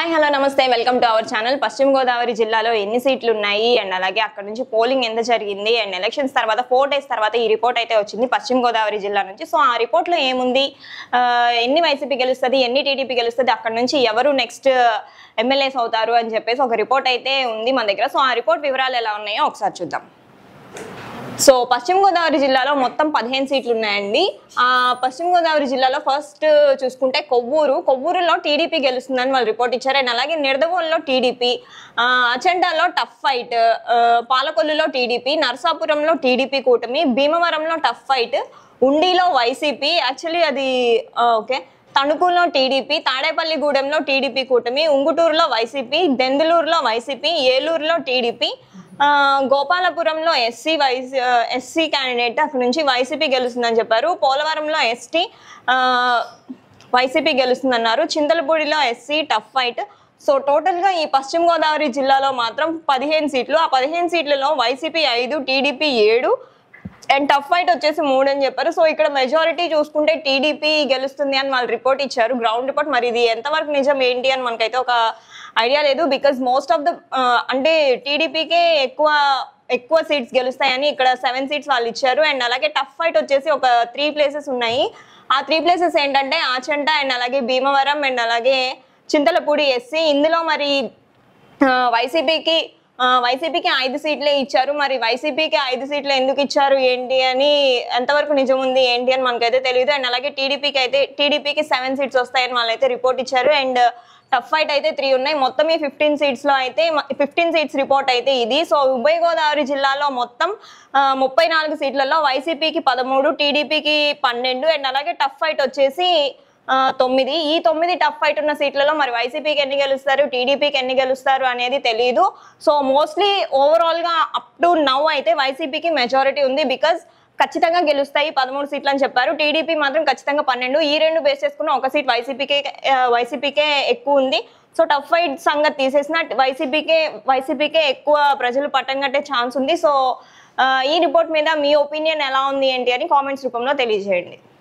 Hi hello నమస్తే welcome to our channel. పశ్చిమ గోదావరి జిల్లాలో ఎన్ని సీట్లు ఉన్నాయి అండ్ అలాగే అక్కడ నుంచి పోలింగ్ ఎంత జరిగింది అండ్ ఎలక్షన్స్ తర్వాత 4 days తర్వాత ఈ రిపోర్ట్ అయితే వచ్చింది పశ్చిమ గోదావరి జిల్లా నుంచి. సో ఆ రిపోర్ట్లో ఏముంది, ఎన్ని వైసీపీ గెలుస్తుంది, ఎన్ని టీడీపీ గెలుస్తుంది, అక్కడ నుంచి ఎవరు నెక్స్ట్ ఎమ్మెల్యేస్ అవుతారు అని చెప్పేసి ఒక రిపోర్ట్ అయితే ఉంది మన దగ్గర. సో ఆ రిపోర్ట్ వివరాలు ఎలా ఉన్నాయో ఒకసారి చూద్దాం. సో పశ్చిమ గోదావరి జిల్లాలో మొత్తం 15 సీట్లు ఉన్నాయండి. పశ్చిమ గోదావరి జిల్లాలో ఫస్ట్ చూసుకుంటే కొవ్వూరులో టీడీపీ గెలుస్తుందని వాళ్ళు రిపోర్ట్ ఇచ్చారు. అండ్ అలాగే నిడదవోలులో టీడీపీ, అచండాలో టఫ్ ఫైట్, పాలకొల్లులో టీడీపీ, నరసాపురంలో టీడీపీ కూటమి, భీమవరంలో టఫ్ ఫైట్, ఉండిలో వైసీపీ, యాక్చువల్లీ అది ఓకే, తణుకులో టీడీపీ, తాడేపల్లిగూడెంలో టీడీపీ కూటమి, ఉంగుటూరులో వైసీపీ, దెందులూరులో వైసీపీ, ఏలూరులో టీడీపీ, గోపాలపురంలో ఎస్సీ క్యాండిడేట్ అక్కడ నుంచి వైసీపీ గెలుస్తుందని చెప్పారు. పోలవరంలో ఎస్టీ వైసీపీ గెలుస్తుందన్నారు. చింతలపూడిలో ఎస్సీ టఫ్ ఫైట్. సో టోటల్గా ఈ పశ్చిమ గోదావరి జిల్లాలో మాత్రం 15 సీట్లు. ఆ 15 సీట్లలో YCP 5, TDP 7 and tough fight వచ్చేసి 3 అని చెప్పారు. సో ఇక్కడ మెజారిటీ చూసుకుంటే టీడీపీ గెలుస్తుంది అని వాళ్ళు రిపోర్ట్ ఇచ్చారు, గ్రౌండ్ రిపోర్ట్. మరి ఇది ఎంతవరకు నిజం ఏంటి అని మనకైతే ఒక ఐడియా లేదు. బికాజ్ మోస్ట్ ఆఫ్ ద అంటే టీడీపీకే ఎక్కువ సీట్స్ గెలుస్తాయని ఇక్కడ 7 సీట్స్ వాళ్ళు ఇచ్చారు. అండ్ అలాగే టఫ్ ఫైట్ వచ్చేసి ఒక 3 ప్లేసెస్ ఉన్నాయి. ఆ 3 ప్లేసెస్ ఏంటంటే ఆచంట అండ్ అలాగే భీమవరం అండ్ అలాగే చింతలపూడి ఎస్సీ. ఇందులో మరి వైసీపీకి 5 సీట్లే ఇచ్చారు. మరి వైసీపీకి 5 సీట్లు ఎందుకు ఇచ్చారు ఏంటి అని, ఎంతవరకు నిజం ఉంది ఏంటి అని మనకైతే తెలియదు. అండ్ అలాగే టీడీపీకి 7 సీట్స్ వస్తాయని వాళ్ళైతే రిపోర్ట్ ఇచ్చారు. అండ్ టఫ్ ఫైట్ అయితే 3 ఉన్నాయి. మొత్తం ఈ 15 సీట్స్లో అయితే 15 సీట్స్ రిపోర్ట్ అయితే ఇది. సో ఉభయ గోదావరి జిల్లాలో మొత్తం 34 సీట్లలో వైసీపీకి 13, టీడీపీకి 12 అండ్ అలాగే టఫ్ ఫైట్ వచ్చేసి 9. ఈ 9 టఫ్ ఫైట్ ఉన్న సీట్లలో మరి వైసీపీకి ఎన్ని గెలుస్తారు, టీడీపీకి ఎన్ని గెలుస్తారు అనేది తెలియదు. సో మోస్ట్లీ ఓవరాల్గా అప్ టు నౌ అయితే వైసీపీకి మెజారిటీ ఉంది. బికాజ్ ఖచ్చితంగా గెలుస్తాయి 13 సీట్లు అని చెప్పారు. టీడీపీ మాత్రం ఖచ్చితంగా 12. ఈ 2 బేస్ చేసుకున్న ఒక సీట్ వైసీపీకే ఎక్కువ ఉంది. సో టఫ్ ఫైట్ సంగతి తీసేసిన వైసీపీకే ఎక్కువ ప్రజలు పట్టం కట్టే ఛాన్స్ ఉంది. సో ఈ రిపోర్ట్ మీద మీ ఒపీనియన్ ఎలా ఉంది ఏంటి అని కామెంట్స్ రూపంలో తెలియజేయండి.